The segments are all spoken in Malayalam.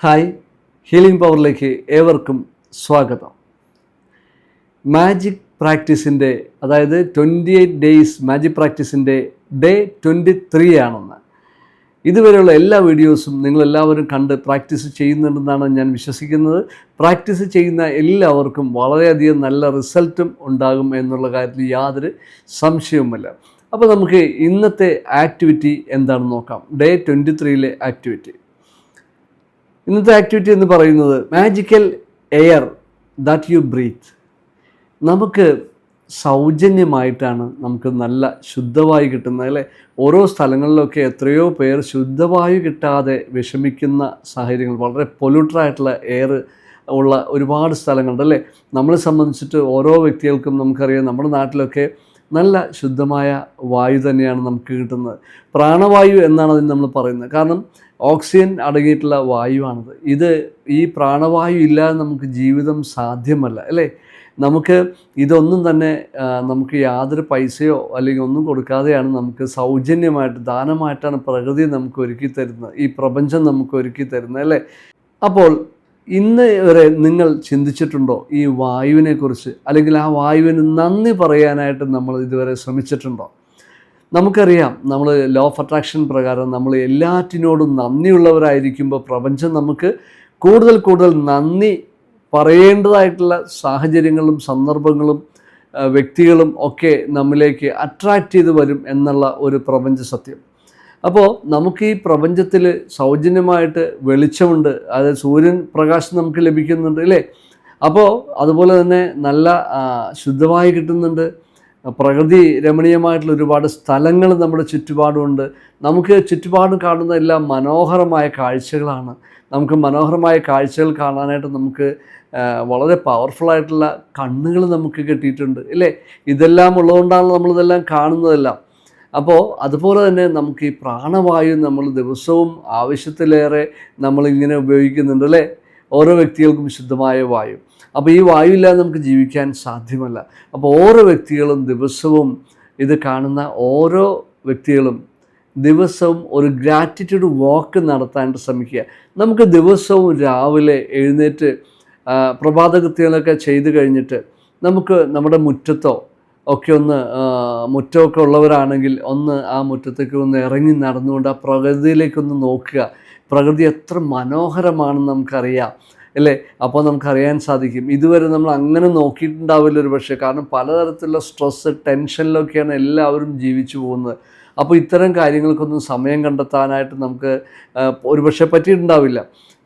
ഹായ്, ഹീലിംഗ് പവറിലേക്ക് ഏവർക്കും സ്വാഗതം. മാജിക് പ്രാക്ടീസിൻ്റെ അതായത് 28 ഡേയ്സ് മാജിക് പ്രാക്ടീസിൻ്റെ ഡേ 23 ആണെന്ന്. ഇതുവരെയുള്ള എല്ലാ വീഡിയോസും നിങ്ങളെല്ലാവരും കണ്ട് പ്രാക്ടീസ് ചെയ്യുന്നുണ്ടെന്നാണ് ഞാൻ വിശ്വസിക്കുന്നത്. പ്രാക്ടീസ് ചെയ്യുന്ന എല്ലാവർക്കും വളരെയധികം നല്ല റിസൾട്ടും ഉണ്ടാകും എന്നുള്ള കാര്യത്തിൽ യാതൊരു സംശയവുമില്ല. അപ്പോൾ നമുക്ക് ഇന്നത്തെ ആക്ടിവിറ്റി എന്താണെന്ന് നോക്കാം. ഡേ 23ലെ ആക്ടിവിറ്റി. ഇന്നത്തെ ആക്ടിവിറ്റി എന്ന് പറയുന്നത് magical air that you breathe. നമുക്ക് സൗജന്യമായിട്ടാണ് നമുക്ക് നല്ല ശുദ്ധവായു കിട്ടുന്നത്, അല്ലേ? ഓരോ സ്ഥലങ്ങളിലൊക്കെ എത്രയോ പേർ ശുദ്ധവായു കിട്ടാതെ വിഷമിക്കുന്ന സാഹചര്യങ്ങൾ, വളരെ പൊല്യൂട്ടഡായിട്ടുള്ള എയർ ഉള്ള ഒരുപാട് സ്ഥലങ്ങളുണ്ട്, അല്ലേ? നമ്മളെ സംബന്ധിച്ചിട്ട് ഓരോ വ്യക്തികൾക്കും നമുക്കറിയാം, നമ്മുടെ നാട്ടിലൊക്കെ നല്ല ശുദ്ധമായ വായു തന്നെയാണ് നമുക്ക് കിട്ടുന്നത്. പ്രാണവായു എന്നാണ് അതിന് നമ്മൾ പറയുന്നത്. കാരണം ഓക്സിജൻ അടങ്ങിയിട്ടുള്ള വായുവാണിത്. ഈ പ്രാണവായു ഇല്ലാതെ നമുക്ക് ജീവിതം സാധ്യമല്ല, അല്ലേ? നമുക്ക് ഇതൊന്നും തന്നെ നമുക്ക് യാതൊരു പൈസയോ അല്ലെങ്കിൽ ഒന്നും കൊടുക്കാതെയാണ് നമുക്ക് സൗജന്യമായിട്ട് ദാനമായിട്ടാണ് പ്രകൃതി നമുക്ക് ഒരുക്കി തരുന്നത്, ഈ പ്രപഞ്ചം നമുക്ക് ഒരുക്കി തരുന്നത്, അല്ലേ? അപ്പോൾ ഇന്ന് വരെ നിങ്ങൾ ചിന്തിച്ചിട്ടുണ്ടോ ഈ വായുവിനെക്കുറിച്ച്? അല്ലെങ്കിൽ ആ വായുവിന് നന്ദി പറയാനായിട്ട് നമ്മൾ ഇതുവരെ ശ്രമിച്ചിട്ടുണ്ടോ? നമുക്കറിയാം, നമ്മൾ ലോ ഓഫ് അട്രാക്ഷൻ പ്രകാരം നമ്മൾ എല്ലാറ്റിനോടും നന്ദിയുള്ളവരായിരിക്കുമ്പോൾ പ്രപഞ്ചം നമുക്ക് കൂടുതൽ കൂടുതൽ നന്ദി പറയേണ്ടതായിട്ടുള്ള സാഹചര്യങ്ങളും സന്ദർഭങ്ങളും വ്യക്തികളും ഒക്കെ നമ്മിലേക്ക് അട്രാക്റ്റ് ചെയ്ത് വരും എന്നുള്ള ഒരു പ്രപഞ്ച സത്യം. അപ്പോൾ നമുക്ക് ഈ പ്രപഞ്ചത്തിൽ സൗജന്യമായിട്ട് വെളിച്ചമുണ്ട്, അതായത് സൂര്യൻ പ്രകാശം നമുക്ക് ലഭിക്കുന്നുണ്ട്, അല്ലേ? അപ്പോൾ അതുപോലെ തന്നെ നല്ല ശുദ്ധമായി കിട്ടുന്നുണ്ട്. പ്രകൃതി രമണീയമായിട്ടുള്ള ഒരുപാട് സ്ഥലങ്ങൾ നമ്മുടെ ചുറ്റുപാടുമുണ്ട്. നമുക്ക് ചുറ്റുപാടും കാണുന്ന എല്ലാം മനോഹരമായ കാഴ്ചകളാണ്. നമുക്ക് മനോഹരമായ കാഴ്ചകൾ കാണാനായിട്ട് നമുക്ക് വളരെ പവർഫുള്ളായിട്ടുള്ള കണ്ണുകൾ നമുക്ക് കിട്ടിയിട്ടുണ്ട്, അല്ലേ? ഇതെല്ലാം ഉള്ളതുകൊണ്ടാണ് നമ്മളിതെല്ലാം കാണുന്നതെല്ലാം. അപ്പോൾ അതുപോലെ തന്നെ നമുക്ക് ഈ പ്രാണവായു നമ്മൾ ദിവസവും ആവശ്യത്തിലേറെ നമ്മളിങ്ങനെ ഉപയോഗിക്കുന്നുണ്ട്, അല്ലേ? ഓരോ വ്യക്തികൾക്കും ശുദ്ധമായ വായു. അപ്പോൾ ഈ വായു ഇല്ലാതെ നമുക്ക് ജീവിക്കാൻ സാധ്യമല്ല. അപ്പോൾ ഓരോ വ്യക്തികളും ദിവസവും ഇത് കാണുന്ന ഓരോ വ്യക്തികളും ദിവസവും ഒരു ഗ്രാറ്റിറ്റ്യൂഡ് വാക്ക് നടത്താനായിട്ട് ശ്രമിക്കുക. നമുക്ക് ദിവസവും രാവിലെ എഴുന്നേറ്റ് പ്രഭാതകൃത്യങ്ങളൊക്കെ ചെയ്ത് കഴിഞ്ഞിട്ട് നമുക്ക് നമ്മുടെ മുറ്റത്തോ ഒക്കെ മുറ്റമൊക്കെ ഉള്ളവരാണെങ്കിൽ ആ മുറ്റത്തേക്ക് ഒന്ന് ഇറങ്ങി നടന്നുകൊണ്ട് ആ പ്രകൃതിയിലേക്കൊന്ന് നോക്കുക. പ്രകൃതി എത്ര മനോഹരമാണെന്ന് നമുക്കറിയാം, അല്ലേ? അപ്പോൾ നമുക്കറിയാൻ സാധിക്കും. ഇതുവരെ നമ്മൾ അങ്ങനെ നോക്കിയിട്ടുണ്ടാവില്ല ഒരു പക്ഷേ. കാരണം പലതരത്തിലുള്ള സ്ട്രെസ്സ്, ടെൻഷനിലൊക്കെയാണ് എല്ലാവരും ജീവിച്ചു പോകുന്നത്. അപ്പോൾ ഇത്തരം കാര്യങ്ങൾക്കൊന്നും സമയം കണ്ടെത്താനായിട്ട് നമുക്ക് ഒരുപക്ഷെ പറ്റിയിട്ടുണ്ടാവില്ല.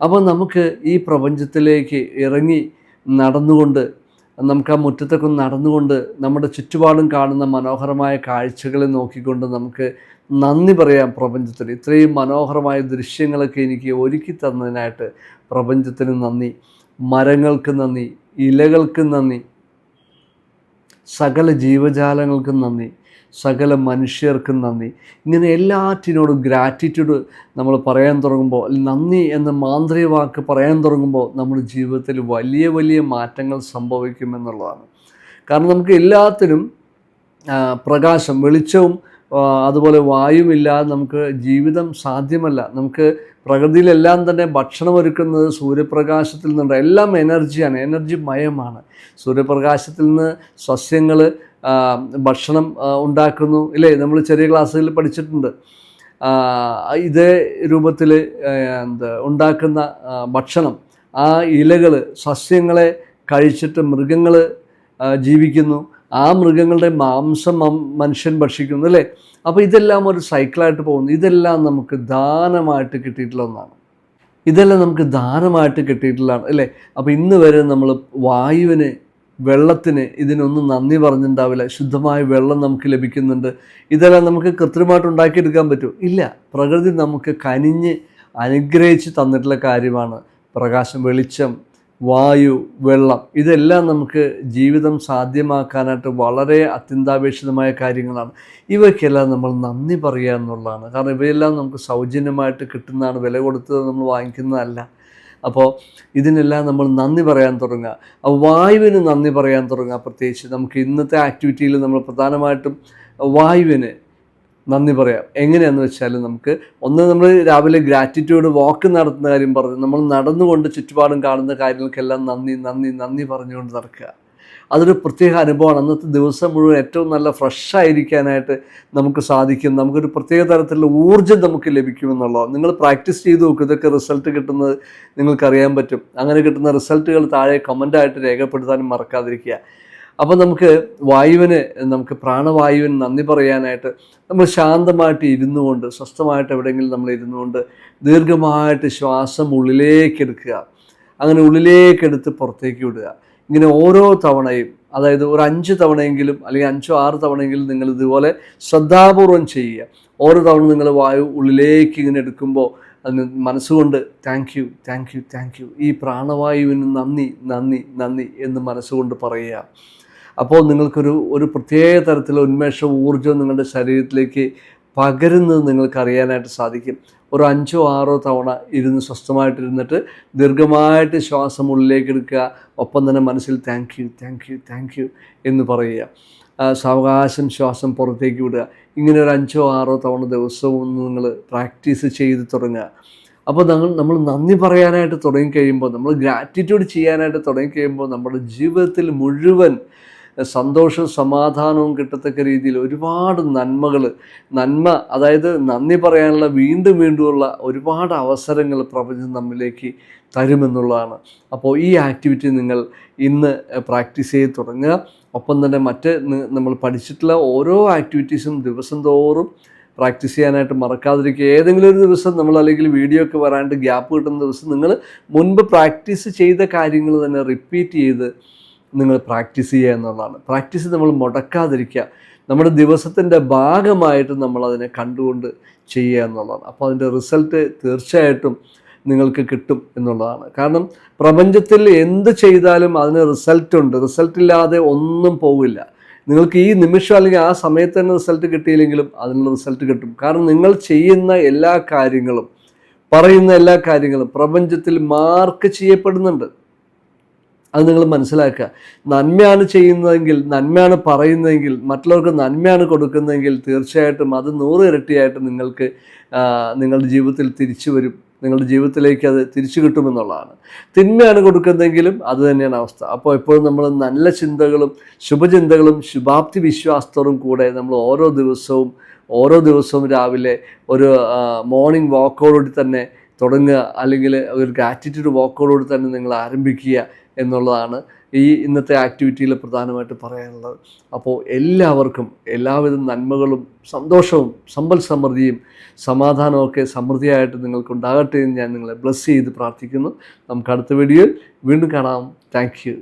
അപ്പോൾ നമുക്ക് ഈ പ്രപഞ്ചത്തിലേക്ക് ഇറങ്ങി നടന്നുകൊണ്ട്, നമുക്ക് ആ മുറ്റത്തൊക്കെ നടന്നുകൊണ്ട് നമ്മുടെ ചുറ്റുപാടും കാണുന്ന മനോഹരമായ കാഴ്ചകളെ നോക്കിക്കൊണ്ട് നമുക്ക് നന്ദി പറയാം പ്രപഞ്ചത്തിന്. ഇത്രയും മനോഹരമായ ദൃശ്യങ്ങളൊക്കെ എനിക്ക് ഒരുക്കി തന്നതിനായിട്ട് പ്രപഞ്ചത്തിന് നന്ദി, മരങ്ങൾക്ക് നന്ദി, ഇലകൾക്ക് നന്ദി, സകല ജീവജാലങ്ങൾക്കും നന്ദി, സകല മനുഷ്യർക്കും നന്ദി. ഇങ്ങനെ എല്ലാറ്റിനോടും ഗ്രാറ്റിറ്റ്യൂഡ് നമ്മൾ പറയാൻ തുടങ്ങുമ്പോൾ, നന്ദി എന്ന മാന്ത്രിക വാക്ക് പറയാൻ തുടങ്ങുമ്പോൾ നമ്മുടെ ജീവിതത്തിൽ വലിയ വലിയ മാറ്റങ്ങൾ സംഭവിക്കുമെന്നുള്ളതാണ്. കാരണം നമുക്ക് എല്ലാത്തിനും പ്രകാശം, വെളിച്ചവും അതുപോലെ വായുവില്ലാതെ നമുക്ക് ജീവിതം സാധ്യമല്ല. നമുക്ക് പ്രകൃതിയിലെല്ലാം തന്നെ ഭക്ഷണം ഒരുക്കുന്നത് സൂര്യപ്രകാശത്തിൽ നിന്നുണ്ട്. എല്ലാം എനർജിയാണ്, എനർജി മയമാണ്. സൂര്യപ്രകാശത്തിൽ നിന്ന് സസ്യങ്ങൾ ഭക്ഷണം ഉണ്ടാക്കുന്നു, ഇല്ലേ? നമ്മൾ ചെറിയ ക്ലാസ്സുകളിൽ പഠിച്ചിട്ടുണ്ട്. ഇതേ രൂപത്തിൽ ഉണ്ടാക്കുന്ന ഭക്ഷണം, ആ ഇലകൾ, സസ്യങ്ങളെ കഴിച്ചിട്ട് മൃഗങ്ങൾ ജീവിക്കുന്നു. ആ മൃഗങ്ങളുടെ മാംസം മനുഷ്യൻ ഭക്ഷിക്കുന്നു, അല്ലേ? അപ്പോൾ ഇതെല്ലാം ഒരു സൈക്കിളായിട്ട് പോകുന്നു. ഇതെല്ലാം നമുക്ക് ദാനമായിട്ട് കിട്ടിയിട്ടുള്ള ഒന്നാണ്. ഇതെല്ലാം നമുക്ക് ദാനമായിട്ട് കിട്ടിയിട്ടുള്ളതാണ്, അല്ലേ? അപ്പോൾ ഇന്ന് വരെ നമ്മൾ വായുവിന്, വെള്ളത്തിന്, ഇതിനൊന്നും നന്ദി പറഞ്ഞിട്ടുണ്ടാവില്ല. ശുദ്ധമായ വെള്ളം നമുക്ക് ലഭിക്കുന്നുണ്ട്. ഇതെല്ലാം നമുക്ക് കൃത്രിമമായിട്ട് ഉണ്ടാക്കിയെടുക്കാൻ പറ്റും? ഇല്ല. പ്രകൃതി നമുക്ക് കനിഞ്ഞ് അനുഗ്രഹിച്ച് തന്നിട്ടുള്ള കാര്യമാണ് പ്രകാശം, വെളിച്ചം, വായു, വെള്ളം. ഇതെല്ലാം നമുക്ക് ജീവിതം സാധ്യമാക്കാനായിട്ട് വളരെ അത്യന്താപേക്ഷിതമായ കാര്യങ്ങളാണ്. ഇവയ്ക്കെല്ലാം നമ്മൾ നന്ദി പറയുക എന്നുള്ളതാണ്. കാരണം ഇവയെല്ലാം നമുക്ക് സൗജന്യമായിട്ട് കിട്ടുന്നതാണ്, വില കൊടുത്ത് നമ്മൾ വാങ്ങിക്കുന്നതല്ല. അപ്പോൾ ഇതിനെല്ലാം നമ്മൾ നന്ദി പറയാൻ തുടങ്ങുക. വായുവിന് നന്ദി പറയാൻ തുടങ്ങുക. പ്രത്യേകിച്ച് നമുക്ക് ഇന്നത്തെ ആക്ടിവിറ്റിയിൽ നമ്മൾ പ്രധാനമായിട്ടും വായുവിന് നന്ദി പറയാം. എങ്ങനെയാണെന്ന് വെച്ചാൽ നമ്മൾ രാവിലെ ഗ്രാറ്റിറ്റ്യൂഡ് വാക്ക് നടത്തുന്ന കാര്യം പറഞ്ഞു. നമ്മൾ നടന്നുകൊണ്ട് ചുറ്റുപാടും കാണുന്ന കാര്യങ്ങൾക്കെല്ലാം നന്ദി നന്ദി നന്ദി പറഞ്ഞുകൊണ്ട് നടക്കുക. അതൊരു പ്രത്യേക അനുഭവമാണ്. അന്നത്തെ ദിവസം മുഴുവൻ ഏറ്റവും നല്ല ഫ്രഷായിരിക്കാനായിട്ട് നമുക്ക് സാധിക്കും. നമുക്കൊരു പ്രത്യേക തരത്തിലുള്ള ഊർജ്ജം നമുക്ക് ലഭിക്കുമെന്നുള്ളതാണ്. നിങ്ങൾ പ്രാക്ടീസ് ചെയ്ത് നോക്കും. ഇതൊക്കെ റിസൾട്ട് കിട്ടുന്നത് നിങ്ങൾക്കറിയാൻ പറ്റും. അങ്ങനെ കിട്ടുന്ന റിസൾട്ടുകൾ താഴെ കമൻ്റായിട്ട് രേഖപ്പെടുത്താനും മറക്കാതിരിക്കുക. അപ്പോൾ നമുക്ക് പ്രാണവായുവിന് നന്ദി പറയാനായിട്ട് നമ്മൾ ശാന്തമായിട്ട് ഇരുന്നു കൊണ്ട്, സ്വസ്ഥമായിട്ട് എവിടെയെങ്കിലും നമ്മൾ ഇരുന്നു കൊണ്ട് ദീർഘമായിട്ട് ശ്വാസം ഉള്ളിലേക്ക് എടുക്കുക. അങ്ങനെ ഉള്ളിലേക്കെടുത്ത് പുറത്തേക്ക് വിടുക. ഇങ്ങനെ ഓരോ തവണയും, അതായത് ഒരു 5 തവണയെങ്കിലും അല്ലെങ്കിൽ 5-6 തവണയെങ്കിലും നിങ്ങൾ ഇതുപോലെ ശ്രദ്ധാപൂർവം ചെയ്യുക. ഓരോ തവണ നിങ്ങൾ വായു ഉള്ളിലേക്ക് ഇങ്ങനെ എടുക്കുമ്പോൾ അതിന് മനസ്സുകൊണ്ട് thank you thank you thank you, ഈ പ്രാണവായുവിന് നന്ദി നന്ദി നന്ദി എന്ന് മനസ്സുകൊണ്ട് പറയുക. അപ്പോൾ നിങ്ങൾക്കൊരു പ്രത്യേക തരത്തിലുള്ള ഉന്മേഷവും ഊർജ്ജവും നിങ്ങളുടെ ശരീരത്തിലേക്ക് പകരുന്നത് നിങ്ങൾക്കറിയാനായിട്ട് സാധിക്കും. ഒരു 5-6 തവണ സ്വസ്ഥമായിട്ടിരുന്നിട്ട് ദീർഘമായിട്ട് ശ്വാസം ഉള്ളിലേക്ക് എടുക്കുക. ഒപ്പം തന്നെ മനസ്സിൽ thank you thank you thank you എന്ന് പറയുക. സാവകാശം ശ്വാസം പുറത്തേക്ക് വിടുക. ഇങ്ങനെ ഒരു 5-6 തവണ ദിവസവും നിങ്ങൾ പ്രാക്ടീസ് ചെയ്ത് തുടങ്ങുക. അപ്പോൾ നമ്മൾ നന്ദി പറയാനായിട്ട് തുടങ്ങിക്കഴിയുമ്പോൾ, നമ്മൾ ഗ്രാറ്റിറ്റ്യൂഡ് ചെയ്യാനായിട്ട് തുടങ്ങിക്കഴിയുമ്പോൾ നമ്മുടെ ജീവിതത്തിൽ മുഴുവൻ സന്തോഷവും സമാധാനവും കിട്ടത്തക്ക രീതിയിൽ ഒരുപാട് നന്മ, അതായത് നന്ദി പറയാനുള്ള വീണ്ടും വീണ്ടുമുള്ള ഒരുപാട് അവസരങ്ങൾ പ്രപഞ്ചം നമ്മിലേക്ക് തരുമെന്നുള്ളതാണ്. അപ്പോൾ ഈ ആക്ടിവിറ്റി നിങ്ങൾ ഇന്ന് പ്രാക്ടീസ് ചെയ്ത് തുടങ്ങുക. ഒപ്പം തന്നെ നമ്മൾ പഠിച്ചിട്ടുള്ള ഓരോ ആക്ടിവിറ്റീസും ദിവസം തോറും പ്രാക്ടീസ് ചെയ്യാനായിട്ട് മറക്കാതിരിക്കുക. ഏതെങ്കിലും ഒരു ദിവസം അല്ലെങ്കിൽ വീഡിയോ ഒക്കെ വരാണ്ട് ഗ്യാപ്പ് കിട്ടുന്ന ദിവസം നിങ്ങൾ മുൻപ് പ്രാക്ടീസ് ചെയ്ത കാര്യങ്ങൾ തന്നെ റിപ്പീറ്റ് ചെയ്ത് നിങ്ങൾ പ്രാക്ടീസ് ചെയ്യുക എന്നുള്ളതാണ്. പ്രാക്ടീസ് നമ്മൾ മുടക്കാതിരിക്കുക. നമ്മുടെ ദിവസത്തിൻ്റെ ഭാഗമായിട്ട് നമ്മളതിനെ കണ്ടുകൊണ്ട് ചെയ്യുക എന്നുള്ളതാണ്. അപ്പോൾ അതിൻ്റെ റിസൾട്ട് തീർച്ചയായിട്ടും നിങ്ങൾക്ക് കിട്ടും എന്നുള്ളതാണ്. കാരണം പ്രപഞ്ചത്തിൽ എന്ത് ചെയ്താലും അതിന് റിസൾട്ടുണ്ട്. റിസൾട്ടില്ലാതെ ഒന്നും പോവില്ല. നിങ്ങൾക്ക് ഈ നിമിഷം അല്ലെങ്കിൽ ആ സമയത്ത് തന്നെ റിസൾട്ട് കിട്ടിയില്ലെങ്കിലും അതിനുള്ള റിസൾട്ട് കിട്ടും. കാരണം നിങ്ങൾ ചെയ്യുന്ന എല്ലാ കാര്യങ്ങളും, പറയുന്ന എല്ലാ കാര്യങ്ങളും പ്രപഞ്ചത്തിൽ മാർക്ക് ചെയ്യപ്പെടുന്നുണ്ട്. അത് നിങ്ങൾ മനസ്സിലാക്കുക. നന്മയാണ് ചെയ്യുന്നതെങ്കിൽ, നന്മയാണ് പറയുന്നതെങ്കിൽ, മറ്റുള്ളവർക്ക് നന്മയാണ് കൊടുക്കുന്നതെങ്കിൽ തീർച്ചയായിട്ടും അത് 100 ഇരട്ടിയായിട്ട് നിങ്ങൾക്ക് നിങ്ങളുടെ ജീവിതത്തിൽ തിരിച്ചു വരും. നിങ്ങളുടെ ജീവിതത്തിലേക്ക് അത് തിരിച്ചു കിട്ടുമെന്നുള്ളതാണ്. തിന്മയാണ് കൊടുക്കുന്നതെങ്കിലും അത് തന്നെയാണ് അവസ്ഥ. അപ്പോൾ എപ്പോഴും നമ്മൾ നല്ല ചിന്തകളും ശുഭചിന്തകളും ശുഭാപ്തി വിശ്വാസത്തോടും കൂടെ നമ്മൾ ഓരോ ദിവസവും രാവിലെ ഒരു മോർണിംഗ് വാക്കോടുകൂടി തന്നെ തുടങ്ങുക, അല്ലെങ്കിൽ ഒരു ഗ്രാറ്റിറ്റ്യൂഡ് വാക്കോടുകൂടി തന്നെ നിങ്ങൾ ആരംഭിക്കുക എന്നുള്ളതാണ് ഈ ഇന്നത്തെ ആക്ടിവിറ്റിയിൽ പ്രധാനമായിട്ട് പറയാനുള്ളത്. അപ്പോൾ എല്ലാവർക്കും എല്ലാവിധ നന്മകളും സന്തോഷവും സമ്പൽ സമൃദ്ധിയും സമാധാനമൊക്കെ സമൃദ്ധിയായിട്ട് നിങ്ങൾക്കുണ്ടാകട്ടെ എന്ന് ഞാൻ നിങ്ങളെ ബ്ലസ് ചെയ്ത് പ്രാർത്ഥിക്കുന്നു. നമുക്ക് അടുത്ത വീഡിയോയിൽ വീണ്ടും കാണാം. Thank you.